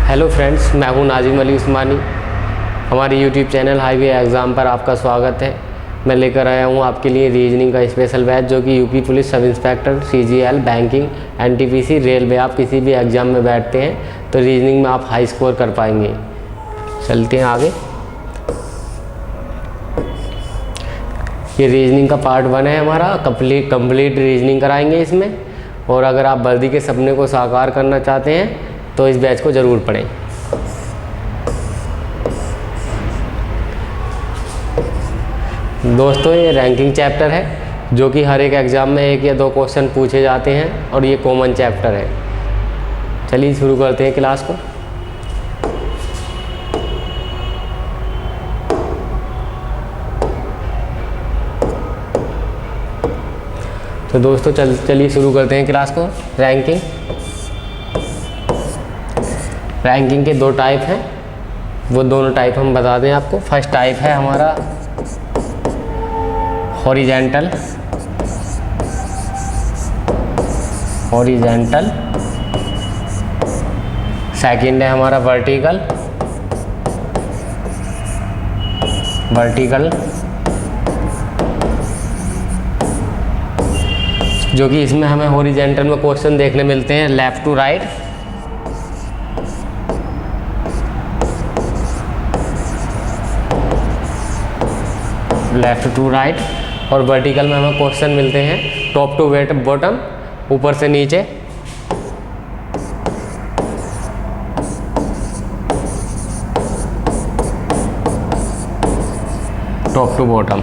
Hello friends, मैं हूं नाजिम अली उस्मानी। हमारे यूट्यूब चैनल हाईवे एग्ज़ाम पर आपका स्वागत है। मैं लेकर आया हूं आपके लिए रीजनिंग का स्पेशल बैच, जो कि UP police sub inspector, CGL, banking, NTPC, railway, आप किसी भी एग्ज़ाम में बैठते हैं तो रीजनिंग में आप हाई स्कोर कर पाएंगे। चलते हैं आगे। ये रीजनिंग का पार्ट 1 है हमारा। कंप्लीट रीजनिंग कराएंगे इसमें। और अगर आप वर्दी के सपने को साकार करना चाहते हैं तो इस बैच को ज़रूर पढ़ें। दोस्तों, ये रैंकिंग चैप्टर है जो कि हर एक एग्ज़ाम में 1 या 2 क्वेश्चन पूछे जाते हैं और ये कॉमन चैप्टर है। चलिए शुरू करते हैं क्लास को। तो दोस्तों चलिए शुरू करते हैं क्लास को। रैंकिंग के 2 टाइप हैं, वो दोनों टाइप हम बता दें आपको। फर्स्ट टाइप है हमारा हॉरिजेंटल। सेकंड है हमारा वर्टिकल। जो कि इसमें हमें हॉरिजेंटल में क्वेश्चन देखने मिलते हैं लेफ़्ट टू राइट, और वर्टिकल में हमें क्वेश्चन मिलते हैं टॉप टू बॉटम, ऊपर से नीचे। Top to bottom.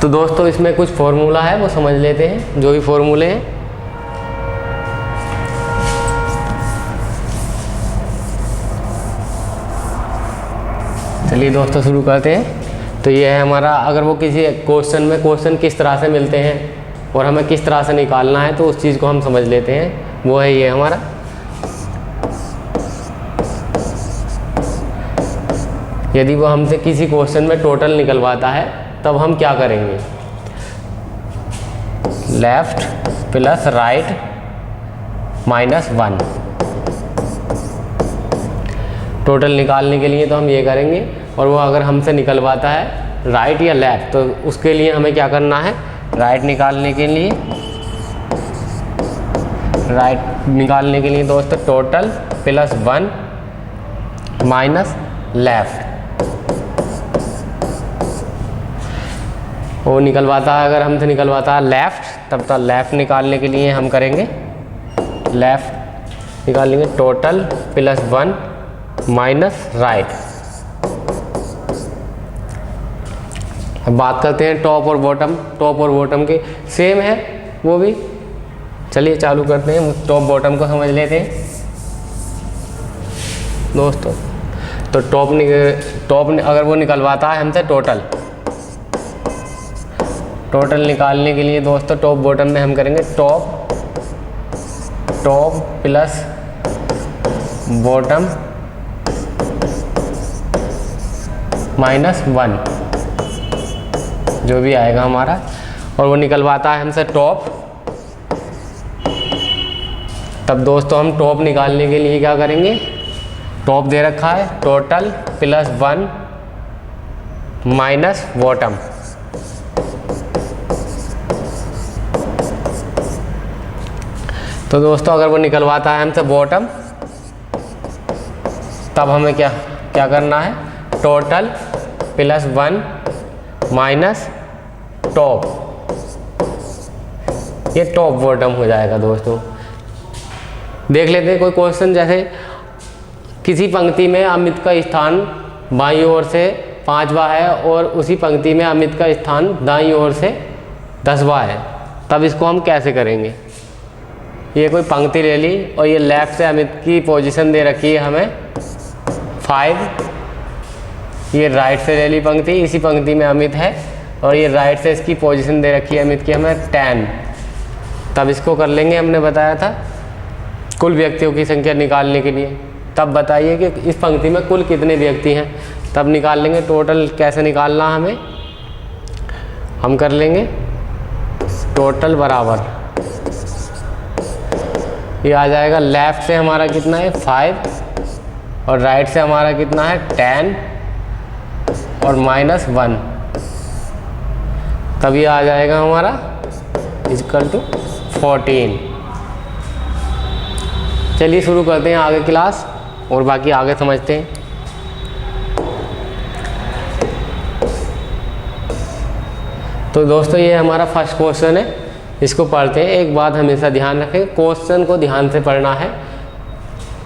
तो दोस्तों, इसमें कुछ फॉर्मूला है, वो समझ लेते हैं। जो भी फॉर्मूले हैं, चलिए दोस्तों शुरू करते हैं। तो ये है हमारा, अगर वो किसी क्वेश्चन में क्वेश्चन किस तरह से मिलते हैं और हमें किस तरह से निकालना है, तो उस चीज़ को हम समझ लेते हैं। वो है ये हमारा यदि वो हमसे किसी क्वेश्चन में टोटल निकलवाता है तब हम क्या करेंगे। Left plus right -1। टोटल निकालने के लिए तो हम ये करेंगे। और वो अगर हमसे निकलवाता है राइट या लेफ्ट, तो उसके लिए हमें क्या करना है। राइट निकालने के लिए दोस्तों टोटल +1 माइनस लेफ्ट। वो निकलवाता है, अगर हमसे निकलवाता है लेफ़्ट, तब तो लेफ़्ट निकालने के लिए हम करेंगे टोटल +1 माइनस राइट। अब बात करते हैं टॉप और बॉटम के। सेम है वो भी। चलिए चालू करते हैं, टॉप बॉटम को समझ लेते हैं दोस्तों। तो टॉप अगर वो निकलवाता है हमसे टोटल निकालने के लिए दोस्तों टॉप बॉटम में हम करेंगे टॉप प्लस बॉटम -1, जो भी आएगा हमारा। और वो निकलवाता है हमसे टॉप, तब दोस्तों हम टॉप निकालने के लिए क्या करेंगे। टॉप दे रखा है टोटल +1 माइनस बॉटम। तो दोस्तों अगर वो निकलवाता है हमसे बॉटम, तब हमें क्या करना है। Total +1 minus top. ये टॉप बॉटम हो जाएगा दोस्तों। देख लेते हैं कोई क्वेश्चन, जैसे किसी पंक्ति में अमित का स्थान बाईं ओर से 5वां है और उसी पंक्ति में अमित का स्थान दाईं ओर से 10वां है, तब इसको हम कैसे करेंगे। ये कोई पंक्ति ले ली और ये लेफ्ट से अमित की पोजीशन दे रखी है हमें 5, ये राइट से ले ली पंक्ति, इसी पंक्ति में अमित है और ये राइट से इसकी पोजीशन दे रखी है अमित की हमें 10। तब इसको कर लेंगे, हमने बताया था कुल व्यक्तियों की संख्या निकालने के लिए। तब बताइए कि इस पंक्ति में कुल कितने व्यक्ति हैं, तब निकाल लेंगे। टोटल कैसे निकालना हमें, हम कर लेंगे टोटल बराबर ये आ जाएगा लेफ़्ट से हमारा कितना है 5 और राइट से हमारा कितना है 10 और -1, तब ये आ जाएगा हमारा इक्वल टू 14। चलिए शुरू करते हैं आगे क्लास और बाकी आगे समझते हैं। तो दोस्तों ये हमारा फर्स्ट क्वेश्चन है, इसको पढ़ते हैं। एक बात हमेशा ध्यान रखें, क्वेश्चन को ध्यान से पढ़ना है।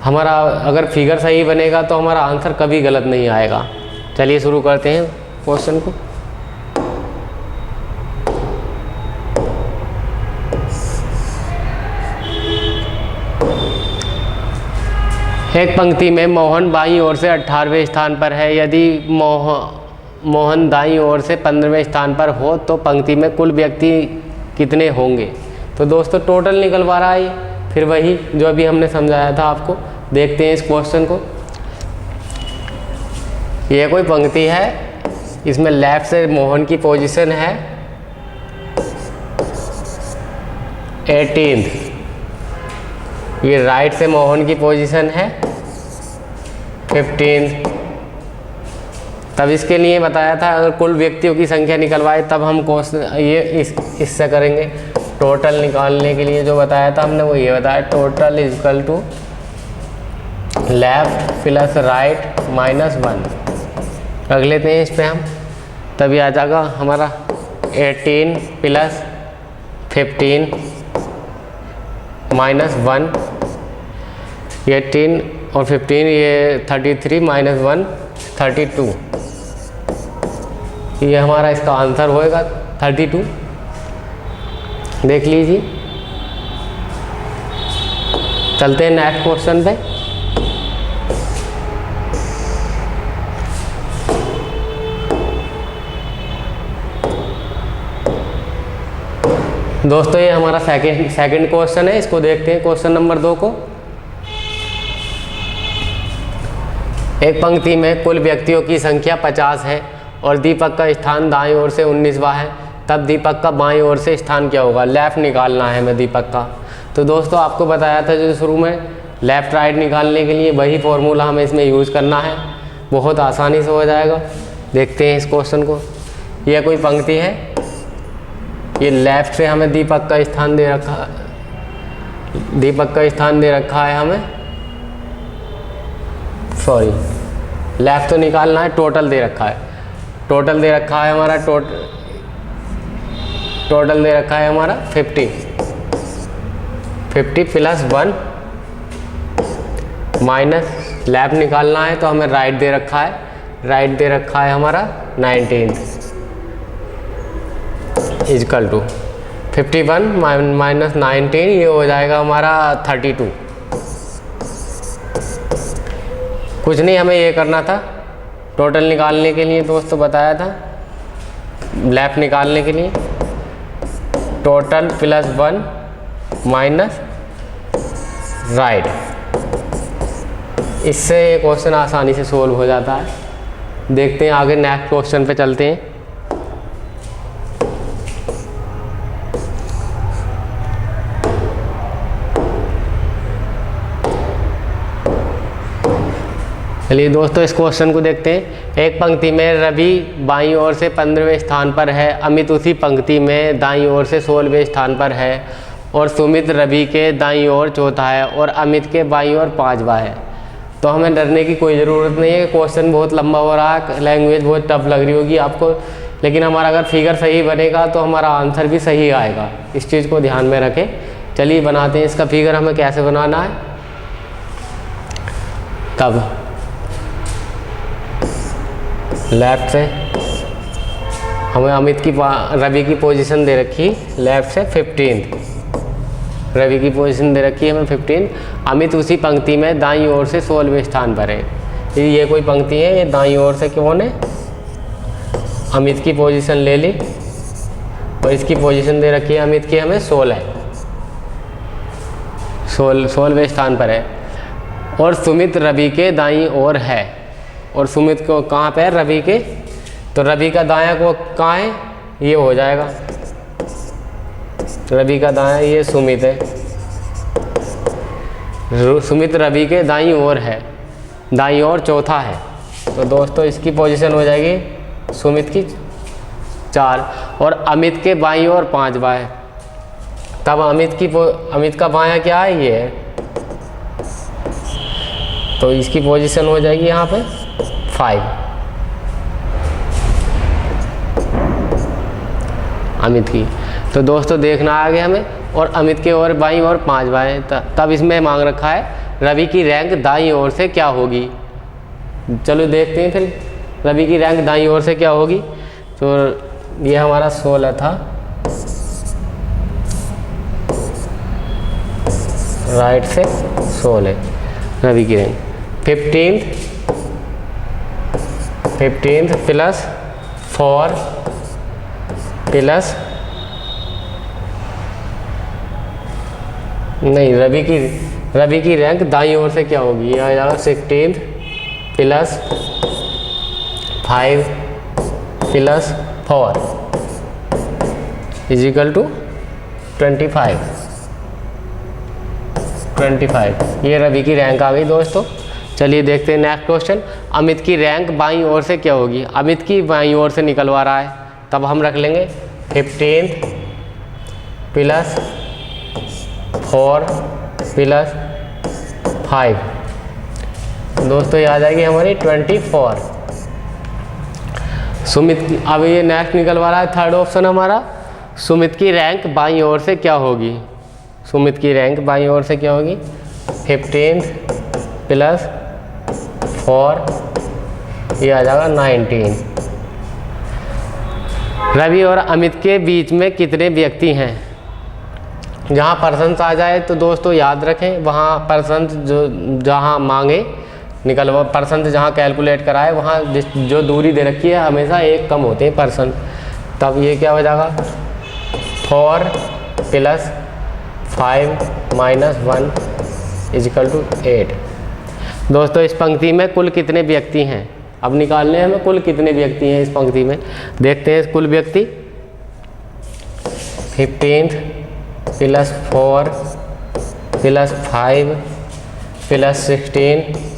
हमारा अगर फिगर सही बनेगा तो हमारा आंसर कभी गलत नहीं आएगा। चलिए शुरू करते हैं क्वेश्चन को। एक पंक्ति में मोहन बाईं ओर से 18वें स्थान पर है। यदि मोहन दाईं ओर से 15वें स्थान पर हो तो पंक्ति में कुल व्यक्ति कितने होंगे। तो दोस्तों टोटल निकलवा रहा है, फिर वही जो अभी हमने समझाया था आपको। देखते हैं इस क्वेश्चन को। ये कोई पंक्ति है, इसमें लेफ्ट से मोहन की पोजीशन है 18th, ये राइट से मोहन की पोजीशन है 15th। तब इसके लिए बताया था अगर कुल व्यक्तियों की संख्या निकलवाए तब हम क्वेश्चन ये इससे करेंगे। टोटल निकालने के लिए जो बताया था हमने वो ये बताया, total equal to left plus right -1 रख लेते हैं इस पे हम, तभी आ जाएगा हमारा 18 प्लस 15 -1, 18 और 15 ये 33 -1 32। ये हमारा इसका आंसर होएगा 32। देख लीजिए। चलते हैं नेक्स्ट क्वेश्चन पे। दोस्तों ये हमारा सेकंड क्वेश्चन है, इसको देखते हैं क्वेश्चन नंबर 2 को। एक पंक्ति में कुल व्यक्तियों की संख्या 50 है और दीपक का स्थान दाईं ओर से 19वां है, तब दीपक का बाईं ओर से स्थान क्या होगा। लेफ़्ट निकालना है हमें दीपक का। तो दोस्तों आपको बताया था जो शुरू में लेफ़्ट राइट निकालने के लिए वही फॉर्मूला हमें इसमें यूज़ करना है, बहुत आसानी से हो जाएगा। देखते हैं इस क्वेश्चन को। यह कोई पंक्ति है, ये लेफ़्ट से हमें दीपक का स्थान दे रखा है हमें, सॉरी लेफ़्ट तो निकालना है, टोटल दे रखा है। टोटल दे रखा है हमारा टोटल दे रखा है हमारा 50 प्लस 1 माइनस लेफ्ट निकालना है तो हमें राइट दे रखा है, राइट दे रखा है हमारा 19 इजकल टू 51 माइनस 19, ये हो जाएगा हमारा 32। कुछ नहीं, हमें ये करना था टोटल निकालने के लिए। दोस्तों बताया था लेफ्ट निकालने के लिए टोटल प्लस 1 माइनस राइट। इससे ये क्वेश्चन आसानी से सोल्व हो जाता है। देखते हैं आगे नेक्स्ट क्वेश्चन पे चलते हैं। चलिए दोस्तों इस क्वेश्चन को देखते हैं। एक पंक्ति में रवि बाईं ओर से 15वें स्थान पर है, अमित उसी पंक्ति में दाईं ओर से 16वें स्थान पर है और सुमित रवि के दाईं ओर चौथा है और अमित के बाईं ओर 5वां है। तो हमें डरने की कोई ज़रूरत नहीं है। क्वेश्चन बहुत लंबा हो रहा है, लैंग्वेज बहुत टफ लग रही होगी आपको, लेकिन हमारा अगर फिगर सही बनेगा तो हमारा आंसर भी सही आएगा। इस चीज़ को ध्यान में रखें। चलिए बनाते हैं इसका फिगर। हमें कैसे बनाना है, तब लेफ़्ट से हमें अमित की रवि की पोजीशन दे रखी, लेफ़्ट से 15, रवि की पोजीशन दे रखी है हमें 15। अमित उसी पंक्ति में दाईं ओर से 16वें स्थान पर है। ये कोई पंक्ति है, ये दाईं ओर से कौन है, अमित की पोजीशन ले ली और इसकी पोजीशन दे रखी है अमित की हमें 16वें स्थान पर है और सुमित रवि के दाईं ओर है। और सुमित को कहाँ पे है, रवि के, तो रवि का दायां को कहाँ है, ये हो जाएगा रवि का दायां, ये सुमित है। सुमित रवि के दाईं ओर है, दाईं ओर चौथा है। तो दोस्तों इसकी पोजीशन हो जाएगी सुमित की 4 और अमित के बाईं ओर 5वां है। तब अमित का बायां क्या है, ये है। तो इसकी पोजीशन हो जाएगी यहाँ पे 5 अमित की। तो दोस्तों देखना आ गया हमें, और अमित के और बाईं ओर 5वां है। तब इसमें मांग रखा है रवि की रैंक दाईं ओर से क्या होगी। चलो देखते हैं फिर रवि की रैंक दाईं ओर से क्या होगी। तो ये हमारा 16 था, राइट से 16 रवि की रैंक। 15th प्लस 4 प्लस नहीं, रवि की रैंक दाईं ओर से क्या होगी, ये आ जाएगा 16 प्लस 5 प्लस 4 इजिकल टू 25। ये रवि की रैंक आ गई दोस्तों। चलिए देखते हैं नेक्स्ट क्वेश्चन। अमित की रैंक बाईं ओर से क्या होगी। अमित की बाईं ओर से निकलवा रहा है, तब हम रख लेंगे 15 प्लस 4 प्लस 5। दोस्तों ये आ जाएगी हमारी 24। सुमित, अब ये नेक्स्ट निकलवा रहा है थर्ड ऑप्शन हमारा, सुमित की रैंक बाईं ओर से क्या होगी। सुमित की रैंक बाईं ओर से क्या होगी, 15 प्लस 4, ये आ जाएगा 19। रवि और अमित के बीच में कितने व्यक्ति हैं। जहाँ परसेंट आ जाए तो दोस्तों याद रखें, वहाँ परसेंट जहाँ मांगे निकलवा, परसेंट जहाँ कैलकुलेट कराए वहाँ जो दूरी दे रखी है हमेशा 1 कम होते हैं परसेंट। तब ये क्या हो जाएगा 4 प्लस 5 माइनस 1 इजिकल टू 8। दोस्तों इस पंक्ति में कुल कितने व्यक्ति हैं, अब निकालने हैं हमें कुल कितने व्यक्ति हैं इस पंक्ति में। देखते हैं कुल व्यक्ति। 15 प्लस 4 प्लस 5 प्लस 16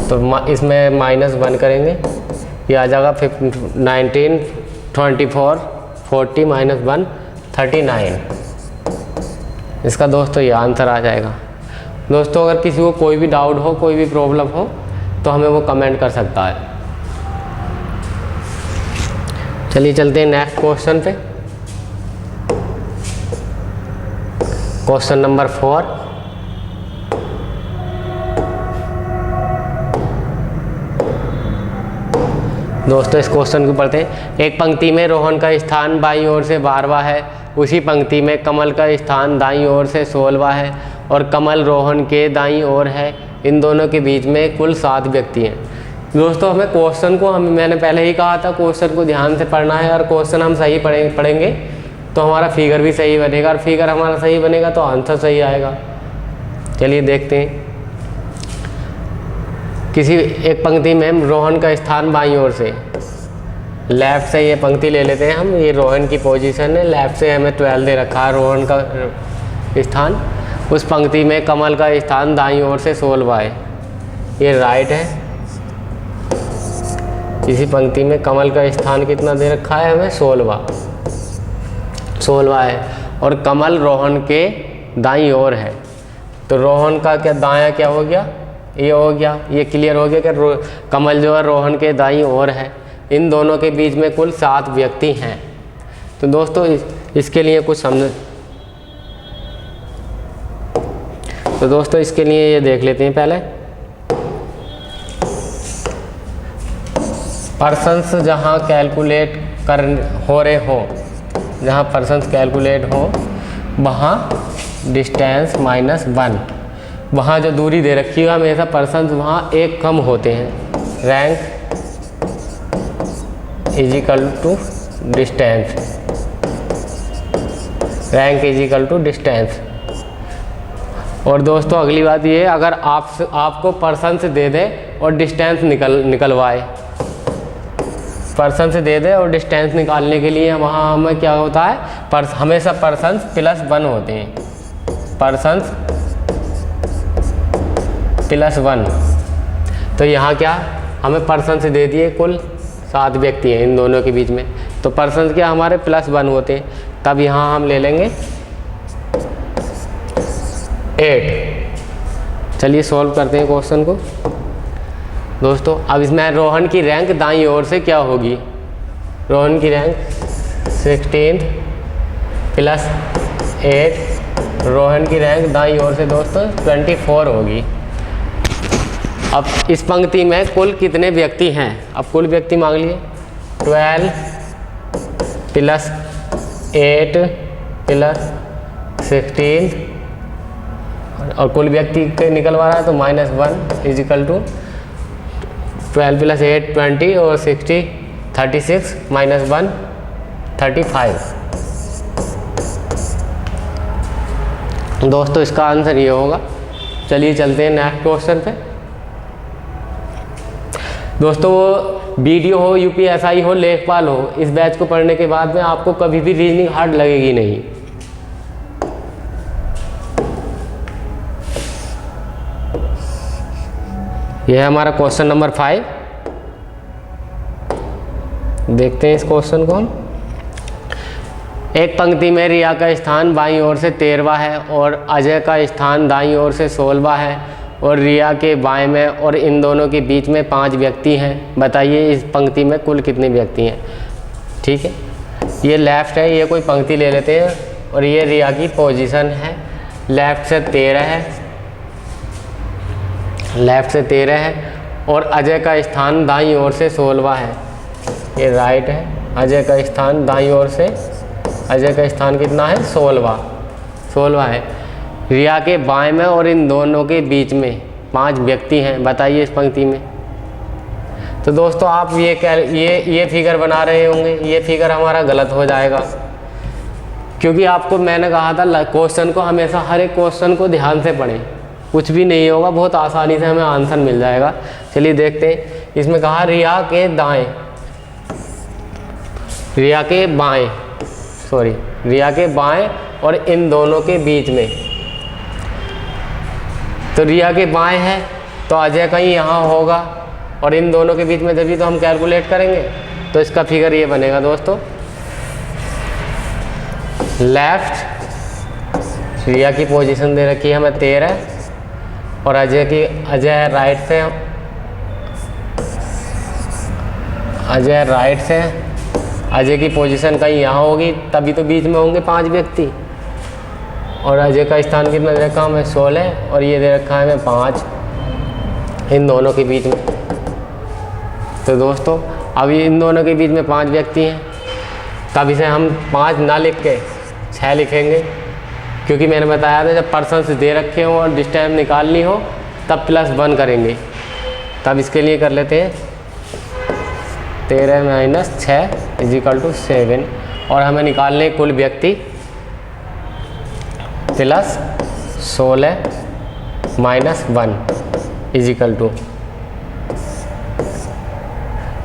तो इसमें -1 करेंगे, ये आ जाएगा 19 24 40 -1 39। इसका दोस्तों ये आंसर आ जाएगा। दोस्तों अगर किसी को कोई भी डाउट हो, कोई भी प्रॉब्लम हो तो हमें वो कमेंट कर सकता है। चलिए चलते हैं नेक्स्ट क्वेश्चन पे। Question number 4। दोस्तों इस क्वेश्चन को पढ़ते हैं। एक पंक्ति में रोहन का स्थान बाईं ओर से 12वां है, उसी पंक्ति में कमल का स्थान दाईं ओर से 16वां है और कमल रोहन के दाईं ओर है। इन दोनों के बीच में कुल 7 व्यक्ति हैं। दोस्तों हमें क्वेश्चन को मैंने पहले ही कहा था क्वेश्चन को ध्यान से पढ़ना है, और क्वेश्चन हम सही पढ़ेंगे तो हमारा फिगर भी सही बनेगा, और फिगर हमारा सही बनेगा तो आंसर सही आएगा। चलिए देखते हैं। किसी एक पंक्ति में रोहन का स्थान बाईं ओर से, लेफ़्ट से ये पंक्ति ले लेते हैं हम, ये रोहन की पोजीशन है, लेफ़्ट से हमें 12 दे रखा है रोहन का स्थान। उस पंक्ति में कमल का स्थान दाईं ओर से 16वां है, ये राइट है। इसी पंक्ति में कमल का स्थान कितना दे रखा है हमें, 16वां है, और कमल रोहन के दाईं ओर है। तो रोहन का क्या दायां क्या हो गया, ये हो गया, ये क्लियर हो गया कि कमल जो है रोहन के दाईं ओर है। इन दोनों के बीच में कुल 7 व्यक्ति हैं। तो दोस्तों इसके लिए कुछ समझ, तो दोस्तों इसके लिए ये देख लेते हैं पहले। पर्सन्स जहाँ कैलकुलेट हो रहे हों, जहाँ पर्सन्स कैलकुलेट हो वहाँ डिस्टेंस -1, वहाँ जो दूरी दे रखी है हमेशा पर्सन्स वहाँ 1 कम होते हैं। Rank equal to distance, rank equal to distance. और दोस्तों अगली बात ये है, अगर आपको पर्सन्स दे दें और डिस्टेंस निकलवाए, पर्सन से दे दे और डिस्टेंस निकालने के लिए वहाँ हमें क्या होता है, हमेशा पर्सन्स +1 होते हैं, पर्सन्स +1। तो यहाँ क्या हमें पर्सन से दे दिए कुल 7 व्यक्ति हैं इन दोनों के बीच में, तो पर्सन क्या हमारे +1 होते हैं, तब यहाँ हम ले लेंगे 8। चलिए सॉल्व करते हैं क्वेश्चन को दोस्तों। अब इसमें रोहन की रैंक दाईं ओर से क्या होगी, रोहन की रैंक 16 + 8, रोहन की रैंक दाईं ओर से दोस्तों 24 होगी। अब इस पंक्ति में कुल कितने व्यक्ति हैं, अब कुल व्यक्ति मांग लिए 12 + 8 + 16, और कुल व्यक्ति के निकलवा रहा है तो -1 = 12 + 8 20 और 60 36 -1 35। दोस्तों इसका आंसर ये होगा। चलिए चलते हैं नेक्स्ट क्वेश्चन पे दोस्तों। वो वीडियो हो, यूपीएसआई हो, लेखपाल हो, इस बैच को पढ़ने के बाद में आपको कभी भी रीजनिंग हार्ड लगेगी नहीं। यह है हमारा क्वेश्चन नंबर 5। देखते हैं इस क्वेश्चन को हम। एक पंक्ति में रिया का स्थान बाईं ओर से 13वां है और अजय का स्थान दाईं ओर से 16वां है और रिया के बाएं में और इन दोनों के बीच में 5 व्यक्ति हैं। बताइए इस पंक्ति में कुल कितने व्यक्ति हैं। ठीक है, ये लेफ़्ट है, ये कोई पंक्ति ले लेते हैं और ये रिया की पोजीशन है। लेफ़्ट से 13 है, लेफ़्ट से 13 है और अजय का स्थान दाईं ओर से 16वां है। ये राइट है, अजय का स्थान दाईं ओर से, अजय का स्थान कितना है 16वां है। रिया के बाएं में और इन दोनों के बीच में 5 व्यक्ति हैं। बताइए इस पंक्ति में। तो दोस्तों आप ये फिगर बना रहे होंगे, ये फिगर हमारा गलत हो जाएगा, क्योंकि आपको मैंने कहा था क्वेश्चन को हमेशा हर एक क्वेश्चन को ध्यान से पढ़ें, कुछ भी नहीं होगा, बहुत आसानी से हमें आंसर मिल जाएगा। चलिए देखते हैं। इसमें कहा रिया के दाएं, रिया के बाएं, सॉरी रिया के बाएं और इन दोनों के बीच में। तो रिया के बाएं है तो अजय कहीं यहाँ होगा और इन दोनों के बीच में जब भी तो हम कैलकुलेट करेंगे तो इसका फिगर ये बनेगा दोस्तों। लेफ्ट रिया की पोजीशन दे रखी है हमें 13 और अजय राइट से, अजय की पोजीशन कहीं यहाँ होगी, तभी तो बीच में होंगे 5 व्यक्ति। और अजय का स्थान कितना दे रखा है हमें 16 और ये दे रखा है हमें 5 इन दोनों के बीच में। तो दोस्तों अब इन दोनों के बीच में 5 व्यक्ति हैं, तब इसे हम 5 ना लिख के 6 लिखेंगे, क्योंकि मैंने बताया था जब पर्सन्स दे रखे हो और डिस्टेंस निकालनी हो तब +1 करेंगे। तब इसके लिए कर लेते हैं 13 - 6 = 7 और हमें निकालने कुल व्यक्ति +16 - 1 =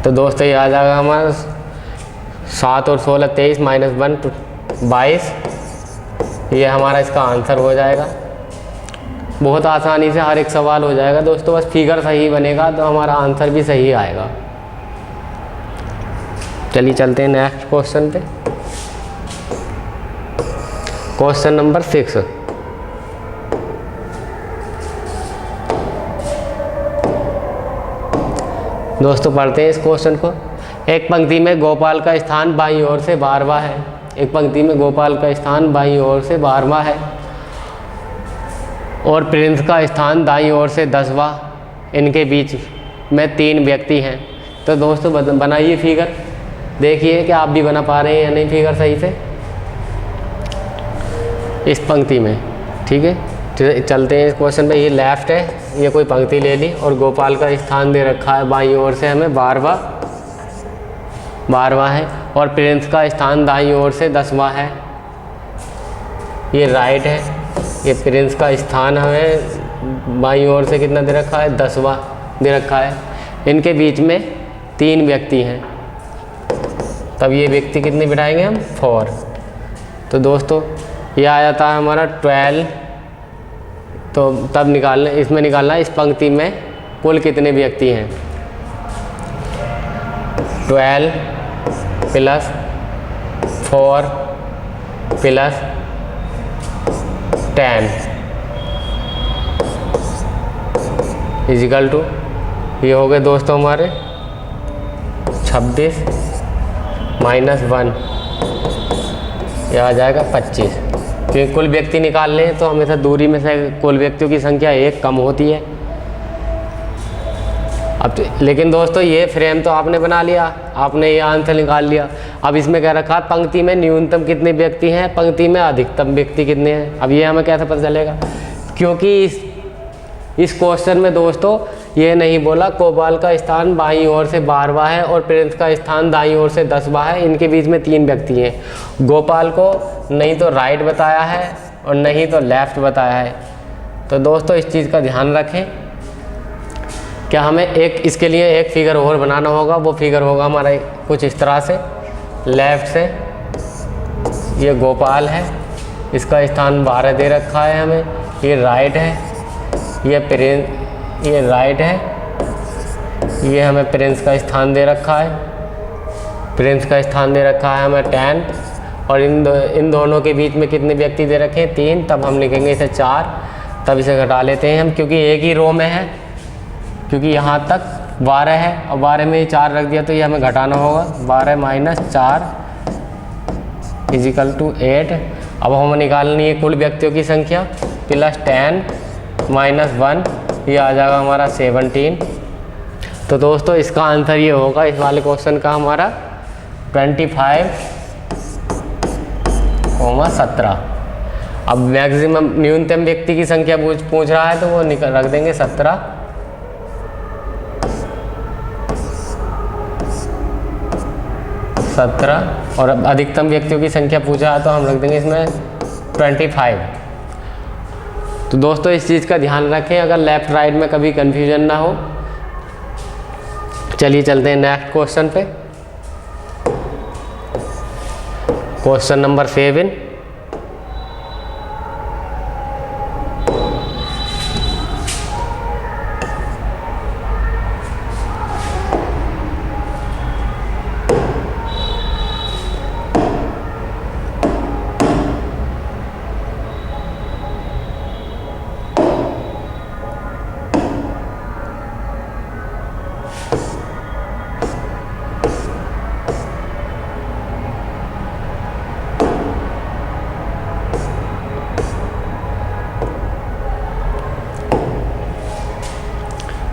तो दोस्तों ये आ जाएगा हमारा 7 और 16 23 - 1 22। ये हमारा इसका आंसर हो जाएगा। बहुत आसानी से हर एक सवाल हो जाएगा दोस्तों, बस फिगर सही बनेगा तो हमारा आंसर भी सही आएगा। चलिए चलते हैं नेक्स्ट क्वेश्चन पे। Question number 6। दोस्तों पढ़ते हैं इस क्वेश्चन को। एक पंक्ति में गोपाल का स्थान बाईं ओर से 12वां है, एक पंक्ति में गोपाल का स्थान बाईं ओर से 12वां है और प्रिंस का स्थान दाईं ओर से 10वां। इनके बीच में 3 व्यक्ति हैं। तो दोस्तों बनाइए फिगर, देखिए कि आप भी बना पा रहे हैं या नहीं फिगर सही से इस पंक्ति में। ठीक है, चलते हैं इस क्वेश्चन पे। ये लेफ़्ट है, ये कोई पंक्ति ले ली और गोपाल का स्थान दे रखा है बाईं ओर से हमें 12वां है और प्रिंस का स्थान दाईं ओर से 10वां है। ये राइट है, ये प्रिंस का स्थान हमें बाईं ओर से कितना दे रखा है 10वां दे रखा है। इनके बीच में 3 व्यक्ति हैं। तब ये व्यक्ति कितने बिठाएंगे हम 4। तो दोस्तों ये आ जाता है हमारा 12। तो तब निकालना, इसमें निकालना इस पंक्ति में कुल कितने व्यक्ति हैं। 12 प्लस 4 प्लस 10 इजिकल टू, ये हो गए दोस्तों हमारे 26 माइनस 1, यह आ जाएगा 25। क्योंकि कुल व्यक्ति निकाल लें तो हमेशा दूरी में से कुल व्यक्तियों की संख्या 1 कम होती है। अब लेकिन दोस्तों ये फ्रेम तो आपने बना लिया, आपने ये आंसर निकाल लिया। अब इसमें क्या रखा, पंक्ति में न्यूनतम कितने व्यक्ति हैं, पंक्ति में अधिकतम व्यक्ति कितने हैं। अब ये हमें कैसे पता चलेगा, क्योंकि इस क्वेश्चन में दोस्तों ये नहीं बोला कोबाल का स्थान बाईं ओर से 12वां है और प्रिंस का स्थान दाईं ओर से 10वां है, इनके बीच में 3 व्यक्ति हैं। गोपाल को नहीं तो राइट बताया है और नहीं तो लेफ्ट बताया है। तो दोस्तों इस चीज़ का ध्यान रखें। क्या हमें इसके लिए एक फिगर और बनाना होगा, वो फिगर होगा हमारा कुछ इस तरह से। लेफ्ट से ये गोपाल है, इसका स्थान 12 दे रखा है हमें। ये राइट है, ये राइट है, ये हमें प्रिंस का स्थान दे रखा है। प्रिंस का स्थान दे रखा है हमें 10 और इन दोनों के बीच में कितने व्यक्ति दे रखे हैं 3। तब हम लिखेंगे इसे 4। तब इसे घटा लेते हैं हम, क्योंकि एक ही रो में है, क्योंकि यहाँ तक 12 है और 12 में 4 रख दिया तो ये हमें घटाना होगा। 12 माइनस 4 इजिकल टू 8। अब हमें निकालनी है कुल व्यक्तियों की संख्या, प्लस 10 माइनस 1, ये आ जाएगा हमारा 17। तो दोस्तों इसका आंसर ये होगा इस वाले क्वेश्चन का हमारा 25,17। अब मैक्सिमम न्यूनतम व्यक्ति की संख्या पूछ रहा है तो वो रख देंगे 17। और अब अधिकतम व्यक्तियों की संख्या पूछा है तो हम रख देंगे इसमें 25। तो दोस्तों इस चीज़ का ध्यान रखें, अगर लेफ्ट राइट में कभी कन्फ्यूजन ना हो। चलिए चलते हैं नेक्स्ट क्वेश्चन पे। Question number 7।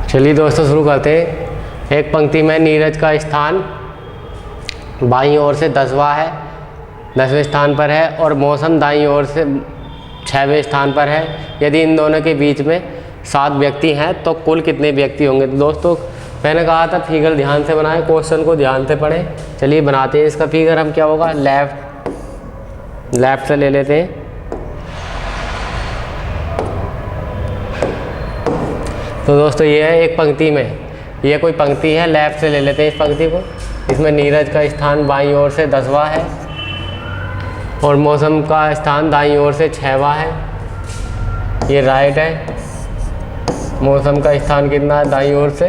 चलिए दोस्तों शुरू करते हैं। एक पंक्ति में नीरज का स्थान बाईं ओर से 10वां है, 10वें स्थान पर है और मौसम दाईं ओर से 6वें स्थान पर है। यदि इन दोनों के बीच में 7 व्यक्ति हैं तो कुल कितने व्यक्ति होंगे। तो दोस्तों मैंने कहा था फिगर ध्यान से बनाएं, क्वेश्चन को ध्यान से पढ़ें। चलिए बनाते हैं इसका फिगर। हम क्या होगा, लेफ्ट से ले लेते हैं। तो दोस्तों ये है एक पंक्ति में, ये कोई पंक्ति है, लेफ्ट से ले लेते हैं इस पंक्ति को। इसमें नीरज का स्थान बाईं ओर से 10वां है और मौसम का स्थान दाईं ओर से 6वां है। ये राइट है, मौसम का स्थान कितना है दाईं ओर से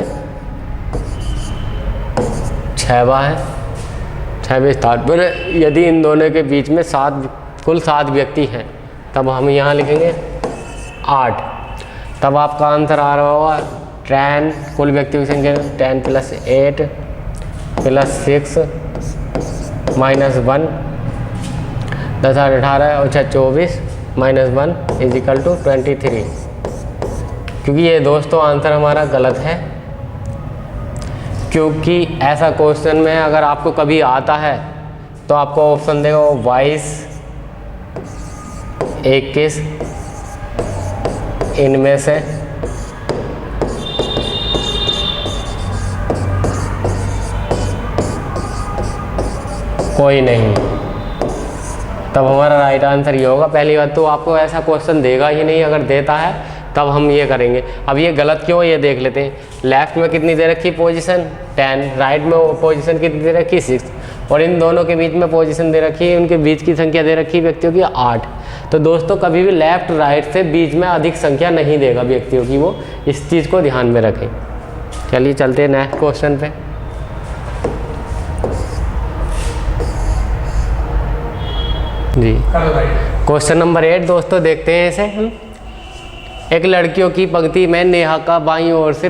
6वां है, 6वें स्थान पर। यदि इन दोनों के बीच में कुल 7 व्यक्ति हैं तब हम यहाँ लिखेंगे 8। तब आपका आंसर आ रहा होगा 10, कुल व्यक्तियों की संख्या 10 प्लस 8 प्लस 6 माइनस 1, 10 8 18 और 6 24 माइनस 1 इजिकल टू 23। क्योंकि ये दोस्तों आंसर हमारा गलत है, क्योंकि ऐसा क्वेश्चन में अगर आपको कभी आता है तो आपको ऑप्शन देगा 22, 21 इनमें से कोई नहीं। तब हमारा राइट आंसर ये होगा। पहली बात तो आपको ऐसा क्वेश्चन देगा ही नहीं, अगर देता है तब हम ये करेंगे। अब ये गलत क्यों है ये देख लेते हैं। लेफ्ट में कितनी दे रखी पोजीशन 10, राइट में पोजीशन कितनी दे रखी 6 और इन दोनों के बीच में पोजीशन दे रखी है, उनके बीच की संख्या दे रखी है व्यक्तियों की 8। तो दोस्तों कभी भी लेफ्ट राइट से बीच में अधिक संख्या नहीं देगा व्यक्तियों की, वो इस चीज़ को ध्यान में रखें। चलिए चलते हैं नेक्स्ट क्वेश्चन पे। जी क्वेश्चन नंबर 8 दोस्तों देखते हैं इसे हम। एक लड़कियों की पंक्ति में नेहा बाईं ओर से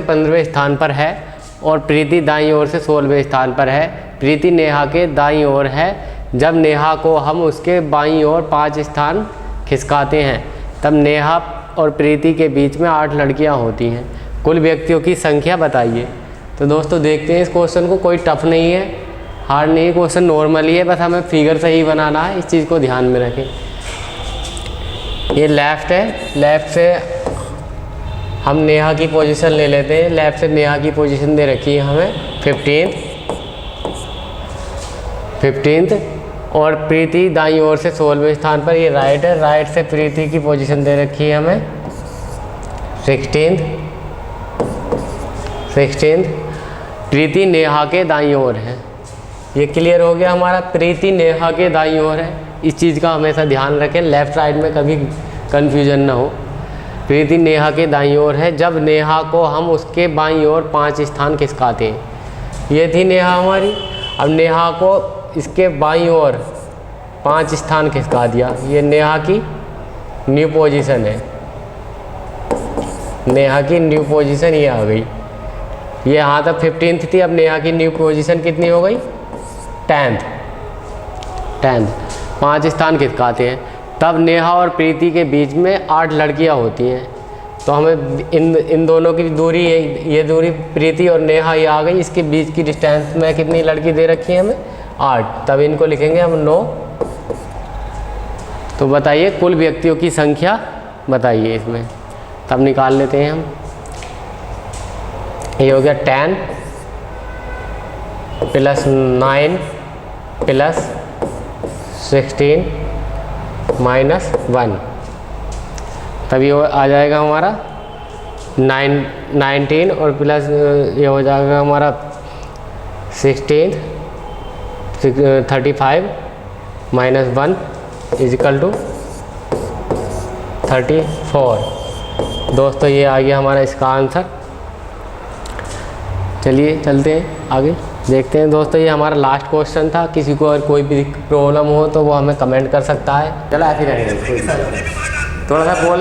15वें स्थान पर है और प्रीति दाईं ओर से 16वें स्थान पर है। प्रीति नेहा के दाईं ओर है। जब नेहा को हम उसके बाईं ओर 5 स्थान खिसकाते हैं तब नेहा और प्रीति के बीच में 8 लड़कियां होती हैं। कुल व्यक्तियों की संख्या बताइए। तो दोस्तों देखते हैं इस क्वेश्चन को, कोई टफ नहीं है, हार्ड नहीं है, क्वेश्चन नॉर्मल ही है, बस हमें फिगर सही बनाना है, इस चीज़ को ध्यान में रखें। ये लेफ़्ट है, लेफ़्ट से हम नेहा की पोजीशन ले लेते हैं। लेफ़्ट से नेहा की पोजीशन दे रखी है हमें 15th और प्रीति दाईं ओर से 16वें स्थान पर, ये राइट है। राइट से प्रीति की पोजीशन दे रखी है हमें 16th। प्रीति नेहा के दाईं ओर है। ये क्लियर हो गया हमारा, प्रीति नेहा के दाईं ओर है। इस चीज़ का हमेशा ध्यान रखें, लेफ़्ट राइट में कभी कन्फ्यूजन ना हो। प्रीति नेहा के दाईं ओर है। जब नेहा को हम उसके बाईं ओर 5 स्थान खिसकाते हैं, ये थी नेहा हमारी। अब नेहा को इसके बाईं ओर 5 स्थान खिसका दिया, ये नेहा की न्यू पोजीशन है। नेहा की न्यू पोजीशन ये आ गई। ये यहाँ तक 15th थी, अब नेहा की न्यू पोजीशन कितनी हो गई 10th। 5 स्थान खिसकाते हैं तब नेहा और प्रीति के बीच में 8 लड़कियां होती हैं। तो हमें इन दोनों की दूरी, ये दूरी प्रीति और नेहा ये आ गई, इसके बीच की डिस्टेंस में कितनी लड़की दे रखी है हमें 8। तब इनको लिखेंगे हम 9। तो बताइए कुल व्यक्तियों की संख्या बताइए इसमें, तब निकाल लेते हैं हम। ये हो गया 10 + 9 + 16 - 1, तभी वो आ जाएगा हमारा 19 और प्लस ये हो जाएगा हमारा 16 35 - 1 = 34। दोस्तों ये आ गया हमारा इसका आंसर। चलिए चलते हैं आगे, देखते हैं दोस्तों। ये हमारा लास्ट क्वेश्चन था। किसी को अगर कोई भी प्रॉब्लम हो तो वो हमें कमेंट कर सकता है। चलो ऐसे ही रहेंगे, थोड़ा सा बोल